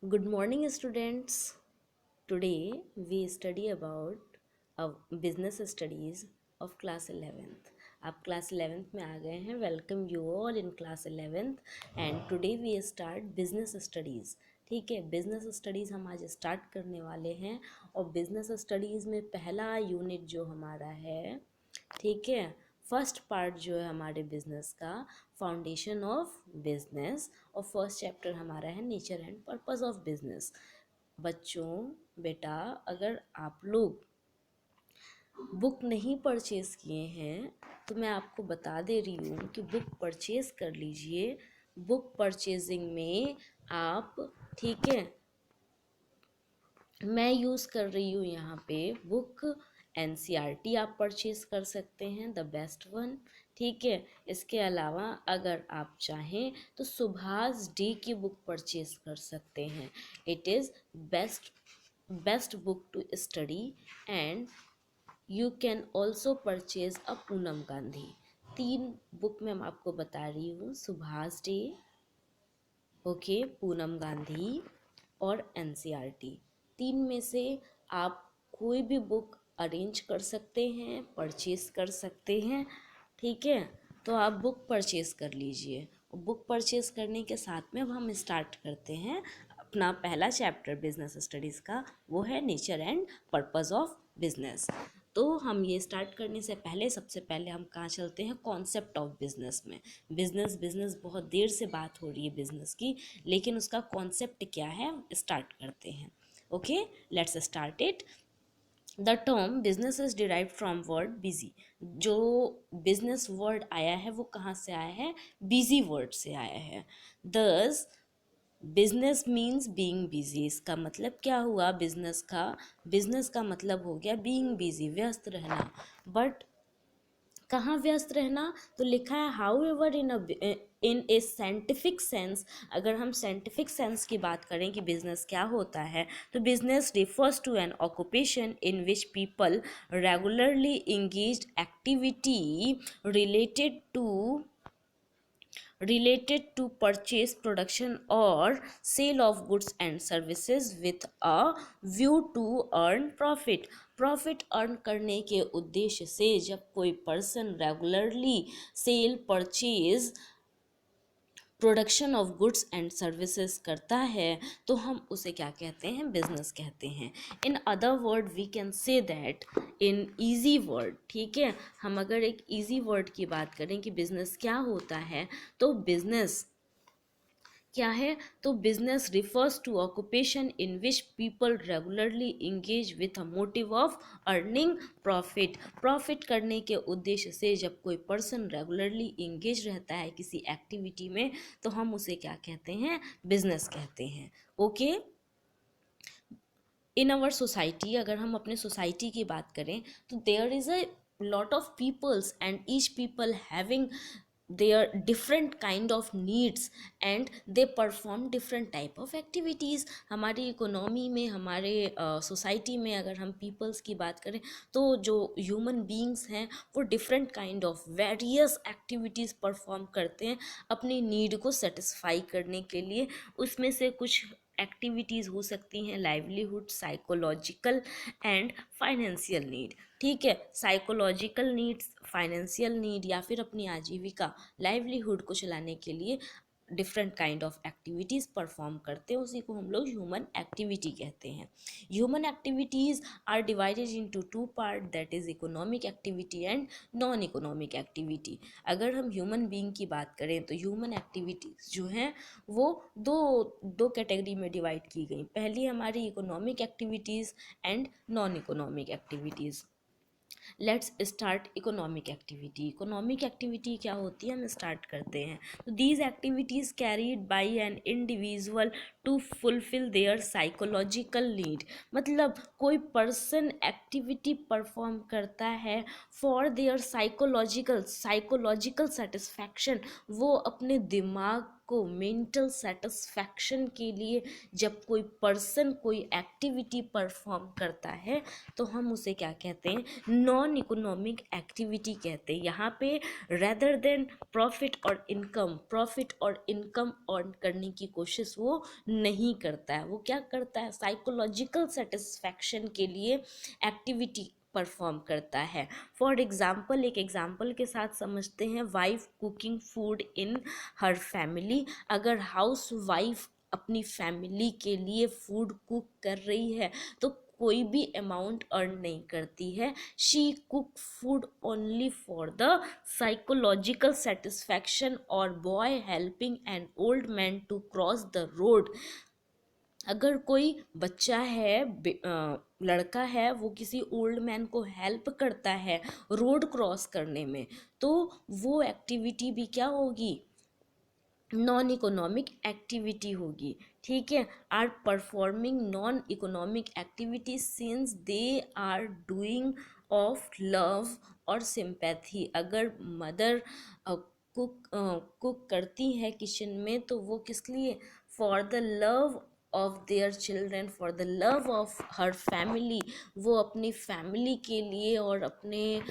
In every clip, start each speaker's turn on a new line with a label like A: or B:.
A: Good morning, students. Today we study about business studies of class 11th. आप class 11th में आ गए हैं. Welcome you all in class 11th and today we start business studies. ठीक है, business studies हम आज start करने वाले हैं और बिजनेस स्टडीज़ में पहला यूनिट जो हमारा है, ठीक है, फर्स्ट पार्ट जो है हमारे बिजनेस का, फाउंडेशन ऑफ बिजनेस, और फर्स्ट चैप्टर हमारा है nature and purpose of business. बच्चों, बेटा, अगर आप लोग बुक नहीं परचेज़ किए हैं तो मैं आपको बता दे रही हूँ कि बुक परचेज़ कर लीजिए. बुक परचेजिंग में आप, ठीक है, मैं यूज़ कर रही हूँ यहाँ पे बुक एनसीईआरटी. आप परचेज़ कर सकते हैं, द बेस्ट वन. ठीक है, इसके अलावा अगर आप चाहें तो सुभाष डे की बुक परचेज़ कर सकते हैं. It is best book to study. And you can also purchase a Poonam Gandhi. तीन बुक मैं आपको बता रही हूँ, सुभाष डे, ओके, पूनम गांधी और एनसीईआरटी. तीन में से आप कोई भी बुक अरेंज कर सकते हैं, परचेज कर सकते हैं. ठीक है, तो आप बुक परचेज कर लीजिए. बुक परचेज करने के साथ में अब हम स्टार्ट करते हैं अपना पहला चैप्टर बिजनेस स्टडीज़ का. वो है nature and purpose of business. तो हम ये स्टार्ट करने से पहले सबसे पहले हम कहाँ चलते हैं, कॉन्सेप्ट ऑफ बिजनेस में. बिजनेस बिजनेस बहुत देर से बात हो रही है बिजनेस की, लेकिन उसका कॉन्सेप्ट क्या है स्टार्ट करते हैं. Okay, let's start it. The term business is derived from word busy. जो बिजनेस वर्ड आया है वो कहाँ से आया है, बिजी वर्ड से आया है. दस बिजनेस मीन्स बीइंग बिजी. इसका मतलब क्या हुआ, बिजनेस का मतलब हो गया बीइंग बिजी, व्यस्त रहना. बट कहाँ व्यस्त रहना, तो लिखा है how ever in A scientific sense. अगर हम साइंटिफिक सेंस की बात करें कि बिजनेस क्या होता है, तो business refers to an occupation in which people regularly engage activity related to purchase, production or sale of goods and services with a view to earn profit. Profit earn करने के उद्देश्य से जब कोई person regularly sale, purchase, production of goods and services करता है तो हम उसे क्या कहते हैं, बिजनेस कहते हैं. In other word we can say that in easy word. ठीक है, हम अगर एक ईजी वर्ड की बात करें कि बिजनेस क्या होता है, तो बिजनेस क्या है, तो business refers to occupation in which people regularly engage with a motive of earning profit. Profit करने के उद्देश्य से जब कोई पर्सन रेगुलरली इंगेज रहता है किसी एक्टिविटी में तो हम उसे क्या कहते हैं, बिजनेस कहते हैं. ओके, इन आवर सोसाइटी, अगर हम अपने सोसाइटी की बात करें तो there is a lot of peoples and each people having their different kind of needs and they perform different type of activities. हमारी इकोनॉमी में, हमारे सोसाइटी में अगर हम पीपल्स की बात करें तो जो ह्यूमन बींग्स हैं वो different kind of various activities perform करते हैं अपनी नीड को सेटिस्फाई करने के लिए. उसमें से कुछ एक्टिविटीज़ हो सकती हैं livelihood, psychological and financial need. ठीक है, साइकोलॉजिकल नीड्स, फाइनेंशियल नीड या फिर अपनी आजीविका, लाइवलीहुड को चलाने के लिए different kind of activities perform करते हैं, उसी को हम लोग ह्यूमन एक्टिविटी कहते हैं. Human activities are divided into two part, that is economic activity and non economic activity. अगर हम ह्यूमन बीइंग की बात करें तो ह्यूमन एक्टिविटीज़ जो हैं वो दो दो कैटेगरी में डिवाइड की गई. पहली हमारी economic activities and non economic activities. Let's start economic activity. Economic activity क्या होती है, हम स्टार्ट करते हैं. तो these activities carried by an individual to fulfil their psychological need. मतलब कोई पर्सन एक्टिविटी परफॉर्म करता है फॉर देयर साइकोलॉजिकल सेटिस्फैक्शन. वो अपने दिमाग को मेंटल सेटिस्फैक्शन के लिए जब कोई पर्सन कोई एक्टिविटी परफॉर्म करता है तो हम उसे क्या कहते हैं, नॉन इकोनॉमिक एक्टिविटी कहते हैं। यहाँ पे रेदर देन प्रॉफिट और इनकम अर्न करने की कोशिश वो नहीं करता है, वो क्या करता है, साइकोलॉजिकल सेटिस्फैक्शन के लिए एक्टिविटी परफॉर्म करता है। फॉर एग्जाम्पल, एक एग्जाम्पल के साथ समझते हैं, wife cooking food in her family. अगर हाउस वाइफ अपनी फैमिली के लिए फूड कुक कर रही है तो कोई भी अमाउंट अर्न नहीं करती है। She cook food only for the psychological satisfaction, और by helping an old man to cross the road. अगर कोई बच्चा है, लड़का है, वो किसी ओल्ड मैन को हेल्प करता है रोड क्रॉस करने में, तो वो एक्टिविटी भी क्या होगी, नॉन इकोनॉमिक एक्टिविटी होगी। ठीक है, are performing non economic activity since they are doing of love और सिंपैथी। अगर मदर कुक करती है किचन में तो वो किस लिए, for the love of their children, for the love of her family, वो अपनी फैमिली के लिए और अपने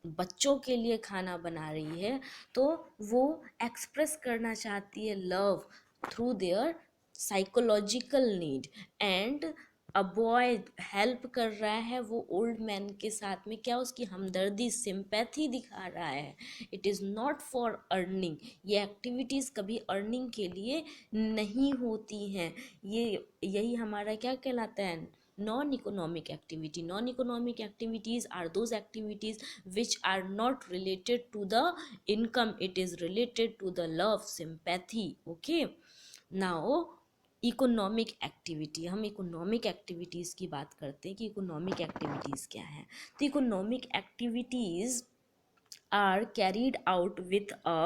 A: बच्चों के लिए खाना बना रही है, तो वो एक्सप्रेस करना चाहती है love through their psychological need. And a boy help कर रहा है वो ओल्ड मैन के साथ में, क्या उसकी हमदर्दी सिंपैथी दिखा रहा है। It is not for earning, ये एक्टिविटीज़ कभी अर्निंग के लिए नहीं होती हैं। ये यही हमारा क्या कहलाता है, non economic activity. Non economic activities are those activities which are not related to the income, it is related to the love sympathy. Okay, now economic activity, हम इकोनॉमिक एक्टिविटीज़ की बात करते हैं कि इकोनॉमिक एक्टिविटीज़ क्या है। तो economic activities are carried out with a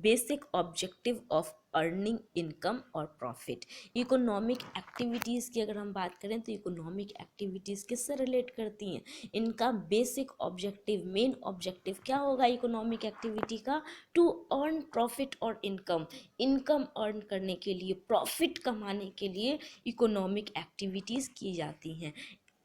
A: basic objective of earning income or profit। Economic activities की अगर हम बात करें तो इकोनॉमिक एक्टिविटीज़ किससे रिलेट करती हैं, इनका बेसिक ऑब्जेक्टिव, मेन ऑब्जेक्टिव क्या होगा इकोनॉमिक एक्टिविटी का, टू अर्न प्रॉफिट और इनकम। इनकम अर्न करने के लिए, प्रॉफिट कमाने के लिए इकोनॉमिक एक्टिविटीज़ की जाती हैं।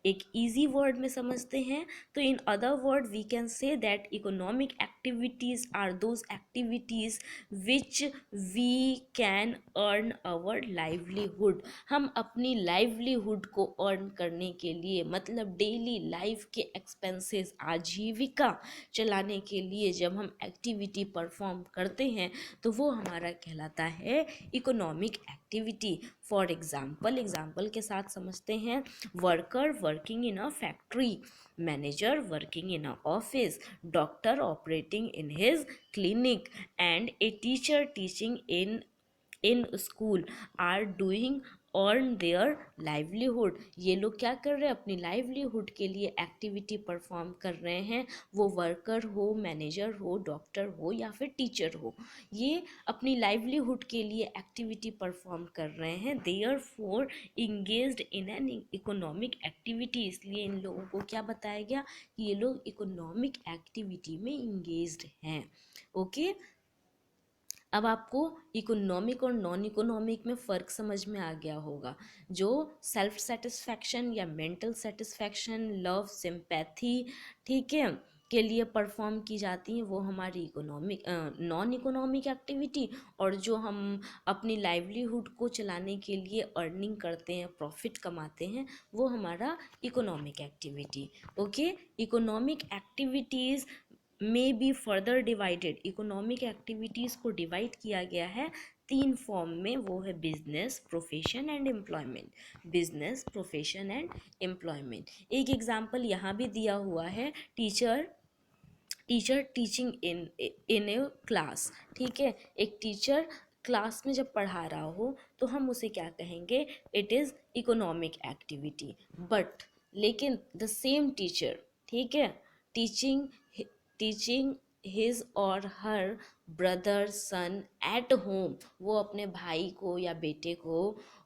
A: एक इजी वर्ड में समझते हैं तो in other word we can say that economic activities are those activities which we can earn our livelihood. हम अपनी लाइवलीहुड को अर्न करने के लिए, मतलब डेली लाइफ के एक्सपेंसेस, आजीविका चलाने के लिए जब हम एक्टिविटी परफॉर्म करते हैं तो वो हमारा कहलाता है इकोनॉमिक एक्टिविटी। फॉर एग्जाम्पल के साथ समझते हैं, worker working in a factory, manager working in a office, doctor operating in his clinic, and a teacher teaching in school are doing earn their livelihood. ये लोग क्या कर रहे हैं, अपनी लाइवलीहुड के लिए एक्टिविटी परफॉर्म कर रहे हैं। वो वर्कर हो, मैनेजर हो, डॉक्टर हो या फिर टीचर हो, ये अपनी लाइवलीहुड के लिए एक्टिविटी परफॉर्म कर रहे हैं। Therefore engaged in an economic activity, इसलिए इन लोगों को क्या बताया गया कि ये लोग इकोनॉमिक एक्टिविटी में इंगेज्ड हैं। ओके, अब आपको इकोनॉमिक और नॉन इकोनॉमिक में फ़र्क समझ में आ गया होगा। जो सेल्फ सेटिस्फैक्शन या मेंटल सेटिस्फैक्शन, लव, सिंपैथी, ठीक है, के लिए परफॉर्म की जाती हैं वो हमारी नॉन इकोनॉमिक एक्टिविटी, और जो हम अपनी लाइवलीहुड को चलाने के लिए अर्निंग करते हैं, प्रॉफिट कमाते हैं, वो हमारा economic activity. Okay, economic activities में be further divided, economic activities को डिवाइड किया गया है 3 फॉर्म में, वो है business, profession and employment. Business, profession and employment. एक एग्जांपल यहाँ भी दिया हुआ है, teacher teaching in a class. ठीक है, एक टीचर क्लास में जब पढ़ा रहा हो तो हम उसे क्या कहेंगे, it is economic activity. But लेकिन द सेम टीचर, ठीक है, टीचिंग टीचिंग हिज और her brother son at home, वो अपने भाई को या बेटे को,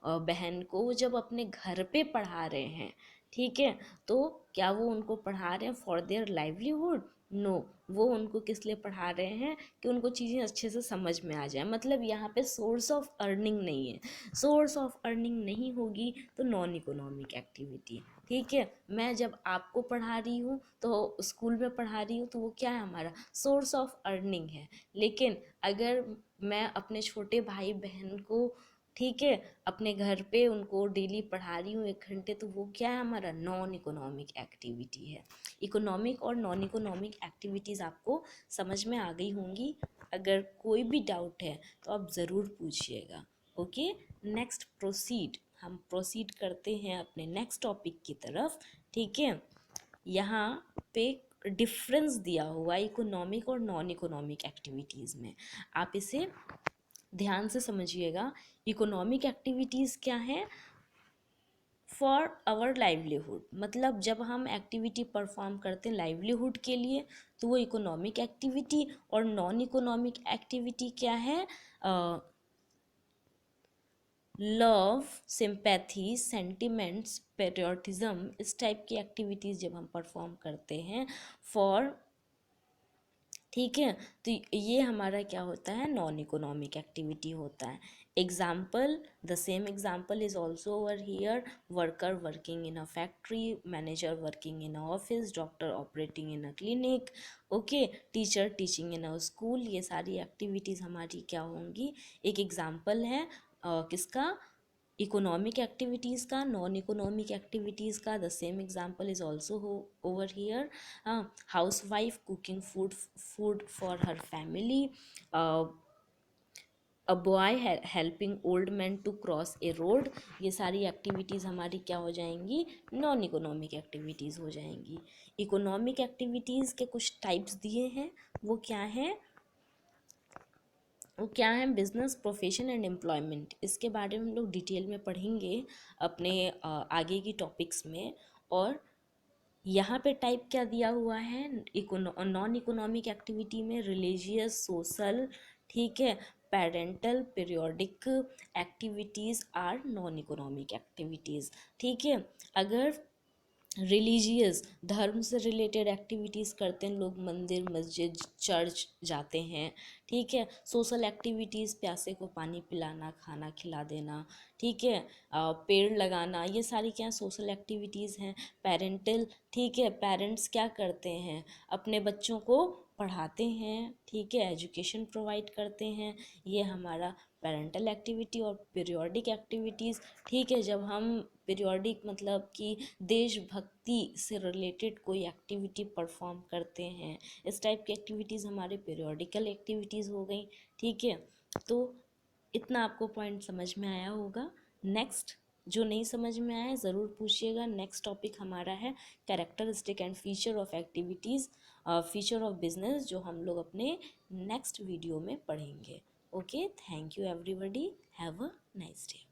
A: बहन को, वो जब अपने घर पे पढ़ा रहे हैं, ठीक है, तो क्या वो उनको पढ़ा रहे हैं फॉर देयर लाइवलीहुड? नो, वो उनको किस लिए पढ़ा रहे हैं कि उनको चीज़ें अच्छे से समझ में आ जाए। मतलब यहाँ पे सोर्स ऑफ अर्निंग नहीं है। सोर्स ऑफ अर्निंग नहीं होगी तो नॉन इकोनॉमिक एक्टिविटी। ठीक है, मैं जब आपको पढ़ा रही हूँ तो स्कूल में पढ़ा रही हूँ तो वो क्या है, हमारा सोर्स ऑफ अर्निंग है। लेकिन अगर मैं अपने छोटे भाई बहन को, ठीक है, अपने घर पे उनको डेली पढ़ा रही हूँ 1 घंटे, तो वो क्या है, हमारा नॉन इकोनॉमिक एक्टिविटी है। इकोनॉमिक और नॉन इकोनॉमिक एक्टिविटीज़ आपको समझ में आ गई होंगी। अगर कोई भी डाउट है तो आप ज़रूर पूछिएगा। ओके, नेक्स्ट प्रोसीड, हम प्रोसीड करते हैं अपने नेक्स्ट टॉपिक की तरफ। ठीक है, यहाँ पे डिफरेंस दिया हुआ है इकोनॉमिक और नॉन इकोनॉमिक एक्टिविटीज़ में, आप इसे ध्यान से समझिएगा। इकोनॉमिक एक्टिविटीज़ क्या है, फॉर आवर लाइवलीहुड, मतलब जब हम एक्टिविटी परफॉर्म करते हैं लाइवलीहुड के लिए तो वो इकोनॉमिक एक्टिविटी। और नॉन इकोनॉमिक एक्टिविटी क्या है, लव, सिंपैथी, सेंटिमेंट्स, पेट्रियोटिज्म, इस टाइप की एक्टिविटीज़ जब हम परफॉर्म करते हैं फॉर, ठीक है, तो ये हमारा क्या होता है, नॉन इकोनॉमिक एक्टिविटी होता है। Example, the same example is also over here, worker working in a factory, manager working in a office, doctor operating in a clinic, okay, teacher teaching in a school. ये सारी activities हमारी क्या होंगी, एक example है किसका, economic activities का। Non economic activities का the same example is also over here, housewife cooking food for her family, a boy helping old man to cross a road. ये सारी एक्टिविटीज़ हमारी क्या हो जाएंगी, नॉन इकोनॉमिक एक्टिविटीज़ हो जाएंगी। इकोनॉमिक एक्टिविटीज़ के कुछ टाइप्स दिए हैं, वो क्या हैं, वो क्या है, बिजनेस, प्रोफेशन एंड एम्प्लॉयमेंट। इसके बारे में हम लोग डिटेल में पढ़ेंगे अपने आगे की टॉपिक्स में। और यहाँ पे टाइप क्या दिया हुआ है, नॉन इकोनॉमिक एक्टिविटी में रिलीजियस, सोशल, ठीक है, parental, periodic activities are non economic activities. ठीक है, अगर रिलीजियस, धर्म से रिलेटेड एक्टिविटीज़ करते हैं लोग, मंदिर, मस्जिद, चर्च जाते हैं। ठीक है, सोशल एक्टिविटीज़, प्यासे को पानी पिलाना, खाना खिला देना, ठीक है, पेड़ लगाना, ये सारी क्या सोशल एक्टिविटीज़ हैं। पेरेंटल, ठीक है, पेरेंट्स क्या करते हैं, अपने बच्चों को पढ़ाते हैं, ठीक है, एजुकेशन प्रोवाइड करते हैं, ये हमारा पेरेंटल एक्टिविटी। और पीरियोडिक एक्टिविटीज़, ठीक है, जब हम पीरियोडिक मतलब कि देशभक्ति से रिलेटेड कोई एक्टिविटी परफॉर्म करते हैं, इस टाइप की एक्टिविटीज़ हमारे पीरियोडिकल एक्टिविटीज़ हो गई। ठीक है, तो इतना आपको पॉइंट समझ में आया होगा। नेक्स्ट, जो नहीं समझ में आया ज़रूर पूछिएगा। नेक्स्ट टॉपिक हमारा है characteristic and feature of activities, feature of business, जो हम लोग अपने नेक्स्ट वीडियो में पढ़ेंगे। Okay, thank you everybody, have a nice day.